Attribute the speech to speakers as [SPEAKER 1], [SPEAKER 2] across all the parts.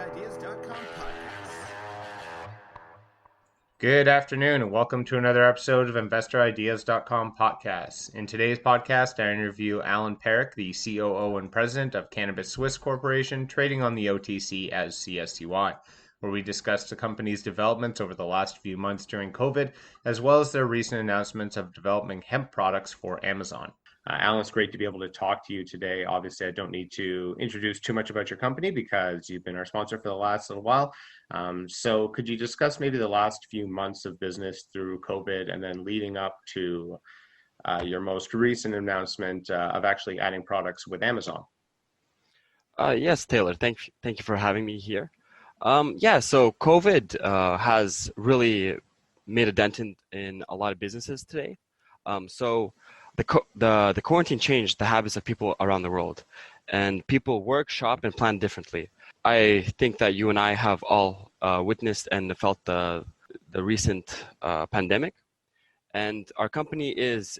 [SPEAKER 1] InvestorIdeas.com podcasts.
[SPEAKER 2] Good afternoon, and welcome to another episode of InvestorIdeas.com podcasts. In today's podcast, I interview Alan Perrick, the COO and President of Cannabis Suisse Corporation, trading on the OTC as CSUI, where we discuss the company's developments over the last few months during COVID, as well as their recent announcements of developing hemp products for Amazon. Alan, it's great to be able to talk to you today. Obviously, I don't need to introduce too much about your company because you've been our sponsor for the last little while. So could you discuss maybe the last few months of business through COVID and then leading up to your most recent announcement of actually adding products with Amazon?
[SPEAKER 3] Yes, Taylor. Thank you for having me here. So COVID has really made a dent in a lot of businesses today. So the quarantine changed the habits of people around the world, and people work, shop, and plan differently. I think that you and I have all witnessed and felt the recent pandemic, and our company is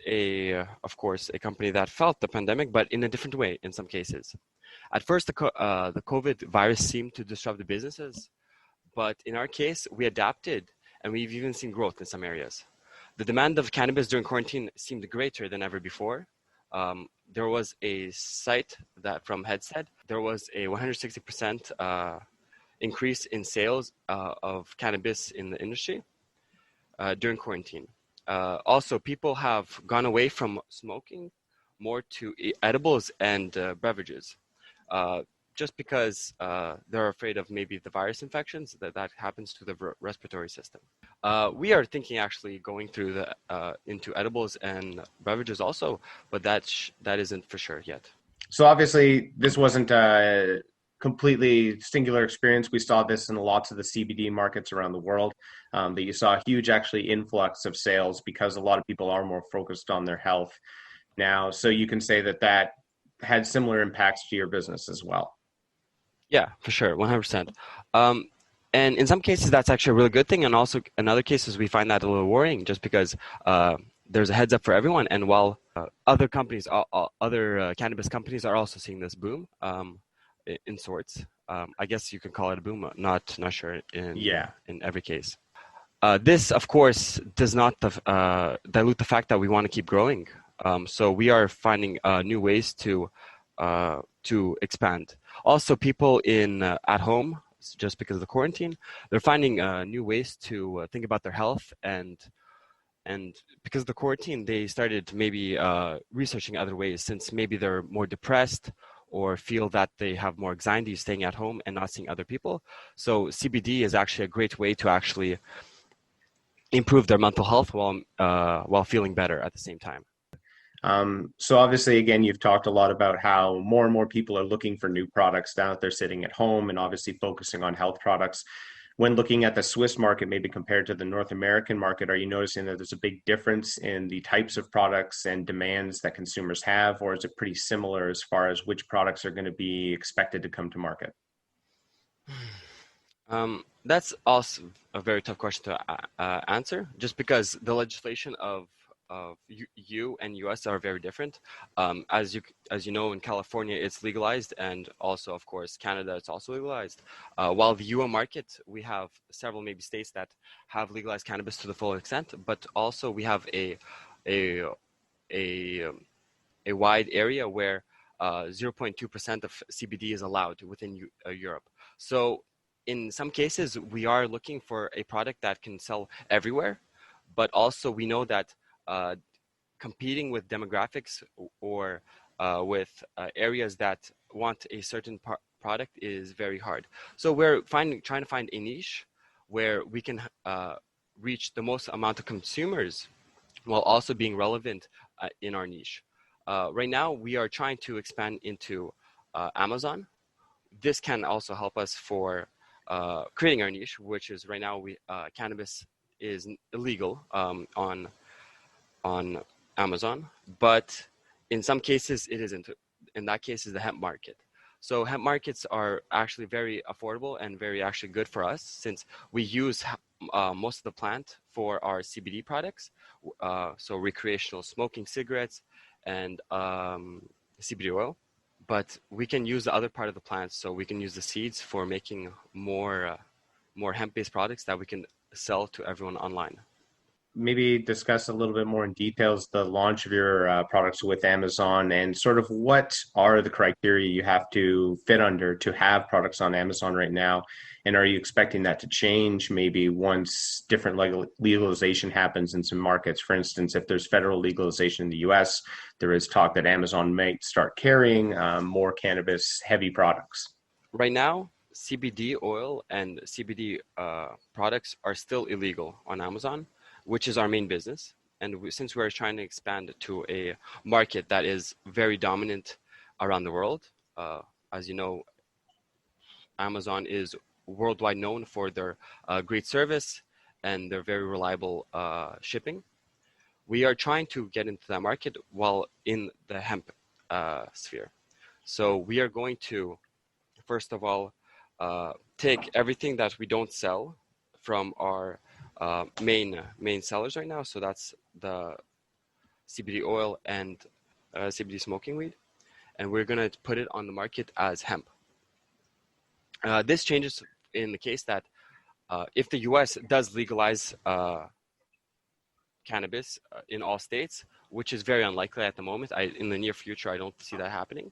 [SPEAKER 3] of course, a company that felt the pandemic, but in a different way in some cases. At first, the COVID virus seemed to disrupt the businesses, but in our case, we adapted, and we've even seen growth in some areas. The demand of cannabis during quarantine seemed greater than ever before. There was a site that from Headset, there was a 160% increase in sales of cannabis in the industry during quarantine. Also, people have gone away from smoking more to edibles and beverages, just because they're afraid of maybe the virus infections that happens to the respiratory system. We are thinking actually going through into edibles and beverages also, but that isn't for sure yet.
[SPEAKER 2] So obviously, this wasn't a completely singular experience. We saw this in lots of the CBD markets around the world, that you saw a huge actually influx of sales because a lot of people are more focused on their health now. So you can say that had similar impacts to your business as well.
[SPEAKER 3] Yeah, for sure, 100%. And in some cases, that's actually a really good thing. And also in other cases, we find that a little worrying just because there's a heads up for everyone. And while other companies, other cannabis companies are also seeing this boom in sorts. I guess you can call it a boom, not sure in every case. This, of course, does not dilute the fact that we want to keep growing. So we are finding new ways to expand. Also, people at home, just because of the quarantine, they're finding new ways to think about their health, and because of the quarantine, they started maybe researching other ways, since maybe they're more depressed or feel that they have more anxiety staying at home and not seeing other people. So CBD is actually a great way to actually improve their mental health while feeling better at the same time.
[SPEAKER 2] So obviously, again, you've talked a lot about how more and more people are looking for new products now that they're sitting at home and obviously focusing on health products. When looking at the Swiss market, maybe compared to the North American market, are you noticing that there's a big difference in the types of products and demands that consumers have, or is it pretty similar as far as which products are going to be expected to come to market?
[SPEAKER 3] That's also a very tough question to answer, just because the legislation of EU and US are very different. As you know, in California it's legalized, and also of course Canada it's also legalized. While the EU market, we have several maybe states that have legalized cannabis to the full extent, but also we have a wide area where 0.2% of CBD is allowed within Europe. So in some cases we are looking for a product that can sell everywhere, but also we know that competing with demographics or with areas that want a certain product is very hard. So we're trying to find a niche where we can reach the most amount of consumers while also being relevant in our niche. Right now, we are trying to expand into Amazon. This can also help us for creating our niche, which is right now cannabis is illegal on Amazon, but in some cases it isn't. In that case is the hemp market. So hemp markets are actually very affordable and very actually good for us, since we use most of the plant for our CBD products, so recreational smoking cigarettes and CBD oil. but we can use the other part of the plants. So we can use the seeds for making more hemp-based products that we can sell to everyone online.
[SPEAKER 2] Maybe discuss a little bit more in details the launch of your products with Amazon and sort of what are the criteria you have to fit under to have products on Amazon right now? And are you expecting that to change maybe once different legalization happens in some markets? For instance, if there's federal legalization in the US, there is talk that Amazon might start carrying more cannabis heavy products.
[SPEAKER 3] Right now, CBD oil and CBD products are still illegal on Amazon, which is our main business. And since we're trying to expand to a market that is very dominant around the world, as you know, Amazon is worldwide known for their great service and their very reliable shipping. We are trying to get into that market while in the hemp sphere. So we are going to, first of all, take everything that we don't sell from our main sellers right now. So that's the CBD oil and CBD smoking weed, and we're gonna put it on the market as hemp. This changes in the case that if the U.S. does legalize cannabis in all states, which is very unlikely at the moment. In the near future, I don't see that happening.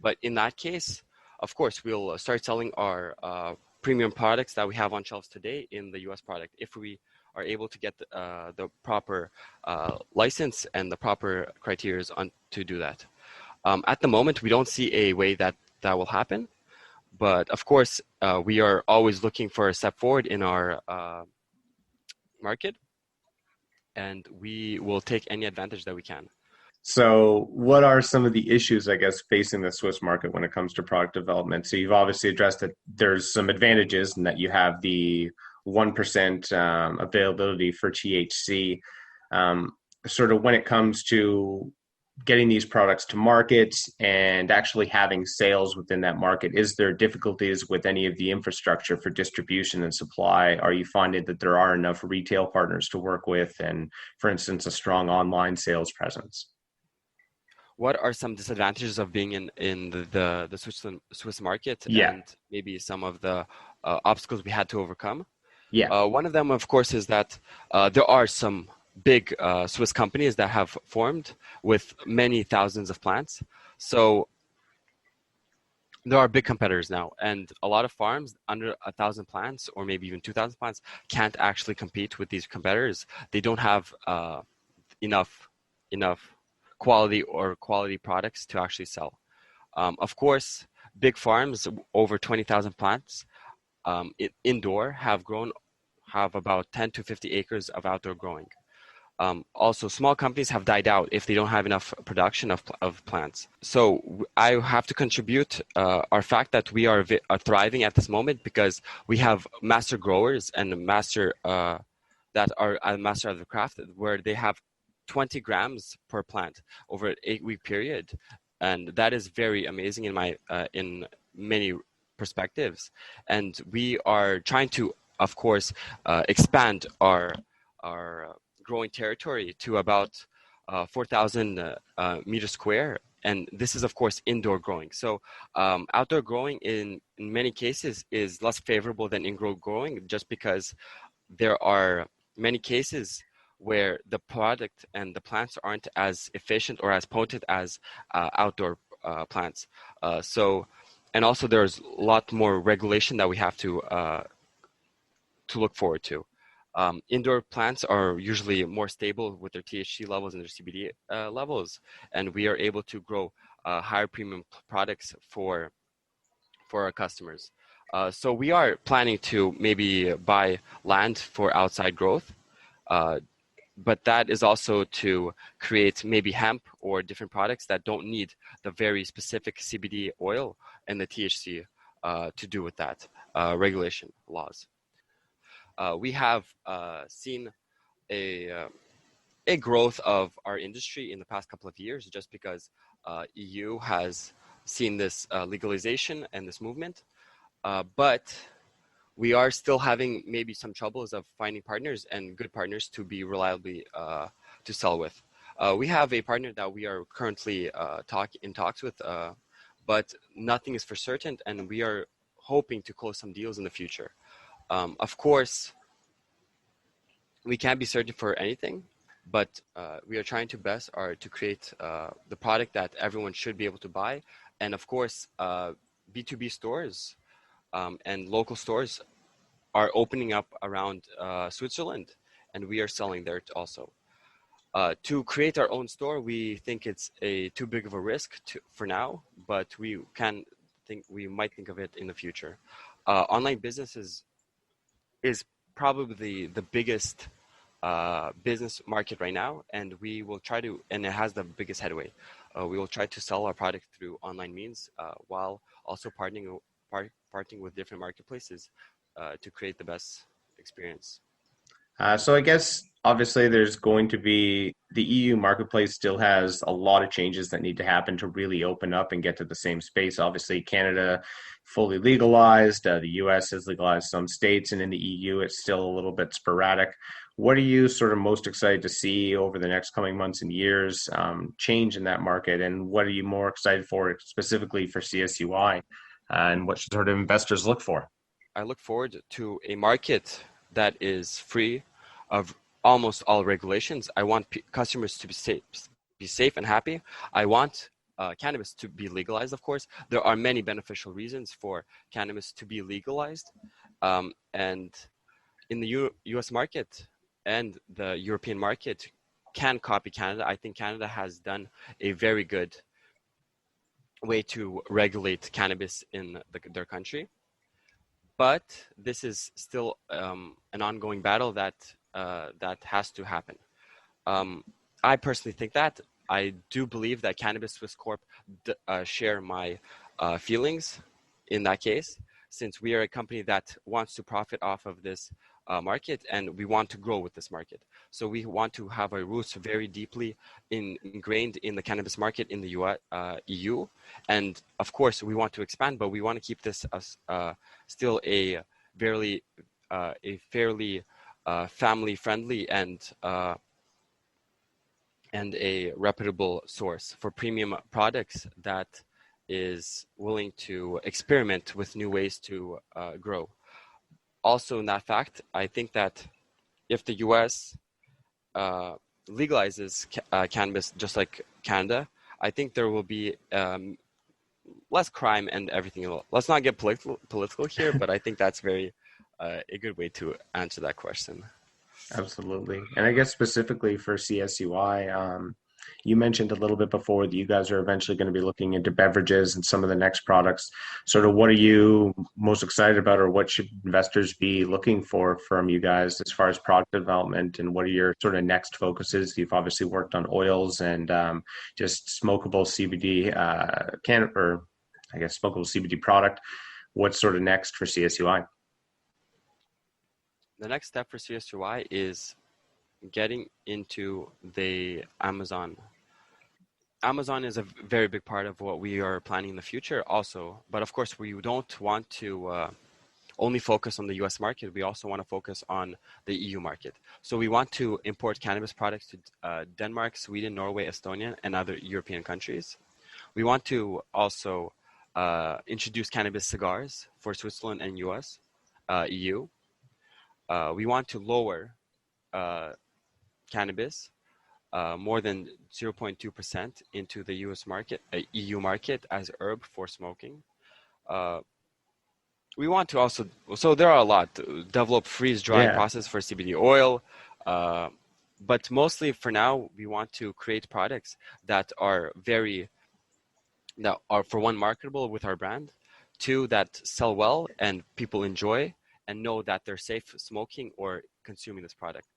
[SPEAKER 3] But in that case, of course, we'll start selling our premium products that we have on shelves today in the U.S. product if we are able to get the proper license and the proper criteria on to do that. At the moment, we don't see a way that will happen. But of course, we are always looking for a step forward in our market, and we will take any advantage that we can.
[SPEAKER 2] So, what are some of the issues, I guess, facing the Swiss market when it comes to product development? So, you've obviously addressed that there's some advantages in that you have the 1% availability for THC. Sort of when it comes to getting these products to market and actually having sales within that market, is there difficulties with any of the infrastructure for distribution and supply? Are you finding that there are enough retail partners to work with and, for instance, a strong online sales presence?
[SPEAKER 3] What are some disadvantages of being in the Swiss market,
[SPEAKER 2] Yeah.
[SPEAKER 3] and maybe some of the obstacles we had to overcome?
[SPEAKER 2] Yeah.
[SPEAKER 3] One of them, of course, is that there are some big Swiss companies that have formed with many thousands of plants. So there are big competitors now, and a lot of farms under 1,000 plants or maybe even 2,000 plants can't actually compete with these competitors. They don't have enough quality products to actually sell. Of course, big farms over 20,000 plants indoor have about 10 to 50 acres of outdoor growing. Also, small companies have died out if they don't have enough production of plants. So I have to contribute our fact that we are thriving at this moment because we have master growers and master that are a master of the craft, where they have 20 grams per plant over an 8-week period, and that is very amazing in many perspectives. And we are trying to, of course, expand our growing territory to about 4,000 meters square, and this is of course indoor growing. So outdoor growing in many cases is less favorable than indoor growing, just because there are many cases where the product and the plants aren't as efficient or as potent as outdoor plants. And also there's a lot more regulation that we have to look forward to. Indoor plants are usually more stable with their THC levels and their CBD levels, and we are able to grow higher premium products for our customers. So we are planning to maybe buy land for outside growth, but that is also to create maybe hemp or different products that don't need the very specific CBD oil and the THC to do with that regulation laws. We have seen a growth of our industry in the past couple of years, just because EU has seen this legalization and this movement, but we are still having maybe some troubles of finding partners and good partners to be reliably to sell with. We have a partner that we are currently in talks with, but nothing is for certain, and we are hoping to close some deals in the future. Of course, we can't be certain for anything, but we are trying to best are to create the product that everyone should be able to buy. And of course, B2B stores and local stores are opening up around Switzerland, and we are selling there also. To create our own store, we think it's too big of a risk for now, but we might think of it in the future. Online business is probably the biggest business market right now, and we will try to, and it has the biggest headway. We will try to sell our product through online means while also partnering with different marketplaces to create the best experience.
[SPEAKER 2] So I guess obviously there's going to be the EU marketplace still has a lot of changes that need to happen to really open up and get to the same space. Obviously, Canada fully legalized, the US has legalized some states, and in the EU it's still a little bit sporadic. What are you sort of most excited to see over the next coming months and years change in that market, and what are you more excited for specifically for CSUI, and what should sort of investors look for?
[SPEAKER 3] I look forward to a market that is free of almost all regulations. I want customers to be safe and happy. I want cannabis to be legalized, of course. There are many beneficial reasons for cannabis to be legalized. And in the US market and the European market can copy Canada. I think Canada has done a very good way to regulate cannabis in their country. But this is still an ongoing battle that has to happen. I personally think that. I do believe that Cannabis Swiss Corp share my feelings in that case, since we are a company that wants to profit off of this market, and we want to grow with this market. So we want to have our roots very deeply ingrained in the cannabis market in the EU. And of course, we want to expand, but we want to keep this as still a fairly family-friendly and a reputable source for premium products that is willing to experiment with new ways to grow. Also, in that fact, I think that if the US legalizes cannabis just like Canada, I think there will be less crime and everything. Let's not get political here, but I think that's very a good way to answer that question.
[SPEAKER 2] Absolutely. And I guess specifically for CSUI, you mentioned a little bit before that you guys are eventually going to be looking into beverages and some of the next products. Sort of what are you most excited about, or what should investors be looking for from you guys as far as product development, and what are your sort of next focuses? You've obviously worked on oils and just smokable CBD smokable CBD product. What's sort of next for CSUI?
[SPEAKER 3] The next step for CSUI is getting into the Amazon. Amazon is a very big part of what we are planning in the future also. But of course, we don't want to only focus on the US market. We also want to focus on the EU market. So we want to import cannabis products to Denmark, Sweden, Norway, Estonia, and other European countries. We want to also introduce cannabis cigars for Switzerland and EU. We want to lower cannabis more than 0.2% into the EU market as herb for smoking. We want to also, so there are a lot, develop freeze drying process for CBD oil, but mostly for now, we want to create products that are for one, marketable with our brand, two, that sell well and people enjoy and know that they're safe smoking or consuming this product.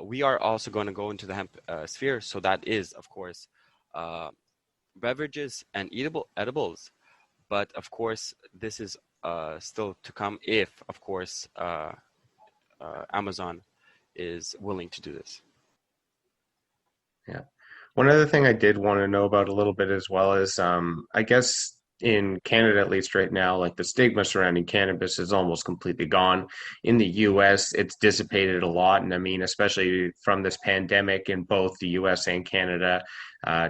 [SPEAKER 3] We are also going to go into the hemp sphere. So that is, of course, beverages and edibles. But of course, this is still to come if, of course, Amazon is willing to do this.
[SPEAKER 2] Yeah. One other thing I did want to know about a little bit as well is, I guess in Canada, at least right now, like the stigma surrounding cannabis is almost completely gone. In the US, it's dissipated a lot. And I mean, especially from this pandemic in both the US and Canada,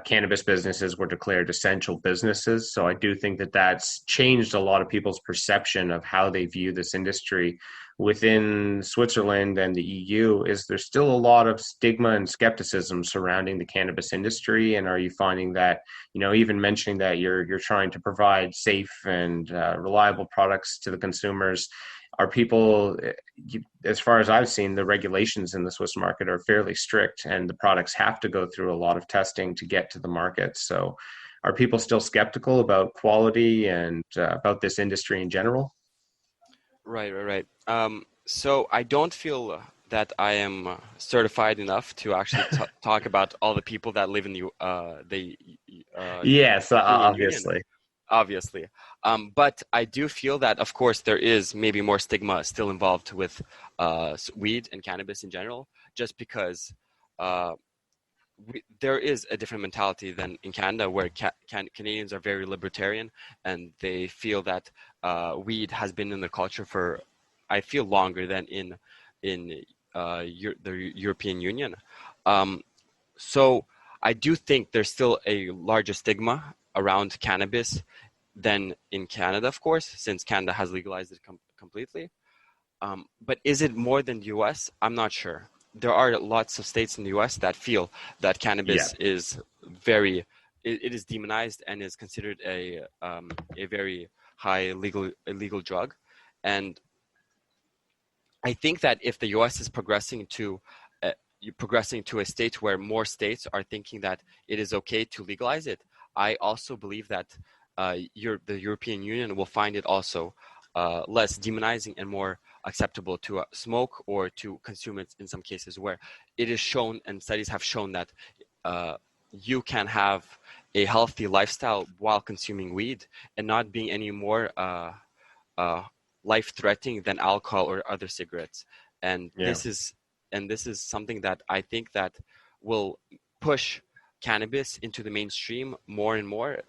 [SPEAKER 2] cannabis businesses were declared essential businesses. So I do think that that's changed a lot of people's perception of how they view this industry. Within Switzerland and the EU, is there still a lot of stigma and skepticism surrounding the cannabis industry? And are you finding that, even mentioning that you're trying to provide safe and reliable products to the consumers, are people, as far as I've seen, the regulations in the Swiss market are fairly strict, and the products have to go through a lot of testing to get to the market. So are people still skeptical about quality and about this industry in general?
[SPEAKER 3] Right. So I don't feel that I am certified enough to actually talk about all the people that live in the
[SPEAKER 2] Yes,
[SPEAKER 3] European Union,
[SPEAKER 2] obviously.
[SPEAKER 3] obviously. But I do feel that, of course, there is maybe more stigma still involved with weed and cannabis in general, just because there is a different mentality than in Canada, where Canadians are very libertarian, and they feel that weed has been in the culture for, I feel, longer than in the European Union. So I do think there's still a larger stigma around cannabis than in Canada, of course, since Canada has legalized it completely. But is it more than the US? I'm not sure. There are lots of states in the US that feel that cannabis is it is demonized and is considered a very high illegal drug. And I think that if the US is progressing to a state where more states are thinking that it is okay to legalize it, I also believe that the European Union will find it also less demonizing and more acceptable to smoke or to consume it in some cases, where it is shown and studies have shown that you can have a healthy lifestyle while consuming weed and not being any more life-threatening than alcohol or other cigarettes. And this is something that I think that will push cannabis into the mainstream more and more.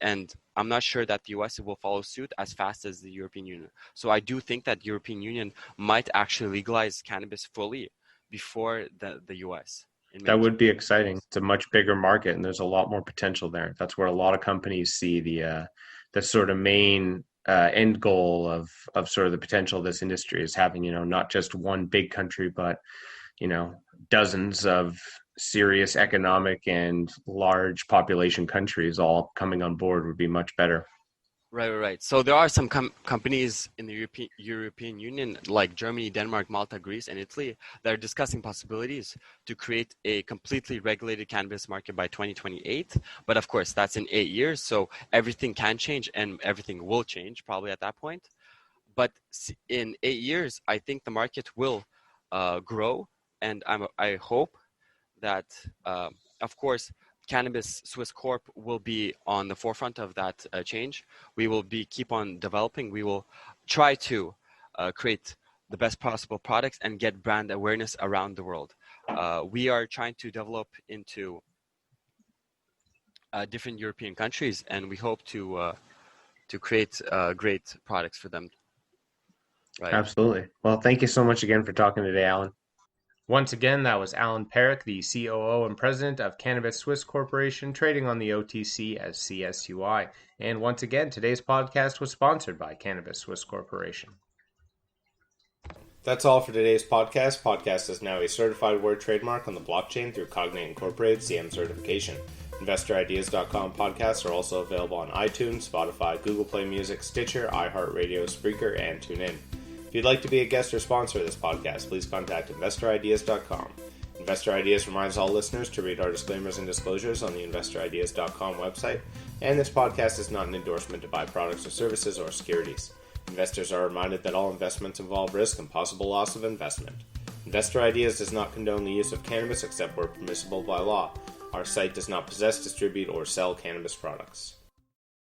[SPEAKER 3] And I'm not sure that the US will follow suit as fast as the European Union. So I do think that the European Union might actually legalize cannabis fully before the US.
[SPEAKER 2] That would be exciting. It's a much bigger market, and there's a lot more potential there. That's where a lot of companies see the sort of main end goal of sort of the potential of this industry is having, not just one big country, but dozens of serious economic and large population countries all coming on board would be much better.
[SPEAKER 3] Right. So there are some companies in the European Union, like Germany, Denmark, Malta, Greece, and Italy, that are discussing possibilities to create a completely regulated cannabis market by 2028. But of course, that's in 8 years, so everything can change and everything will change probably at that point. But in 8 years, I think the market will grow, and I hope that, of course, Cannabis Swiss Corp will be on the forefront of that change. We will keep on developing. We will try to create the best possible products and get brand awareness around the world. We are trying to develop into different European countries, and we hope to create great products for them.
[SPEAKER 2] Right. Absolutely. Well, thank you so much again for talking today, Alan. Once again, that was Alan Perrick, the COO and President of Cannabis Swiss Corporation, trading on the OTC as CSUI. And once again, today's podcast was sponsored by Cannabis Swiss Corporation. That's all for today's podcast. Podcast is now a certified word trademark on the blockchain through Cognate Incorporated CM certification. InvestorIdeas.com podcasts are also available on iTunes, Spotify, Google Play Music, Stitcher, iHeartRadio, Spreaker, and TuneIn. If you'd like to be a guest or sponsor of this podcast, please contact InvestorIdeas.com. Investor Ideas reminds all listeners to read our disclaimers and disclosures on the InvestorIdeas.com website, and this podcast is not an endorsement to buy products or services or securities. Investors are reminded that all investments involve risk and possible loss of investment. Investor Ideas does not condone the use of cannabis except where permissible by law. Our site does not possess, distribute, or sell cannabis products.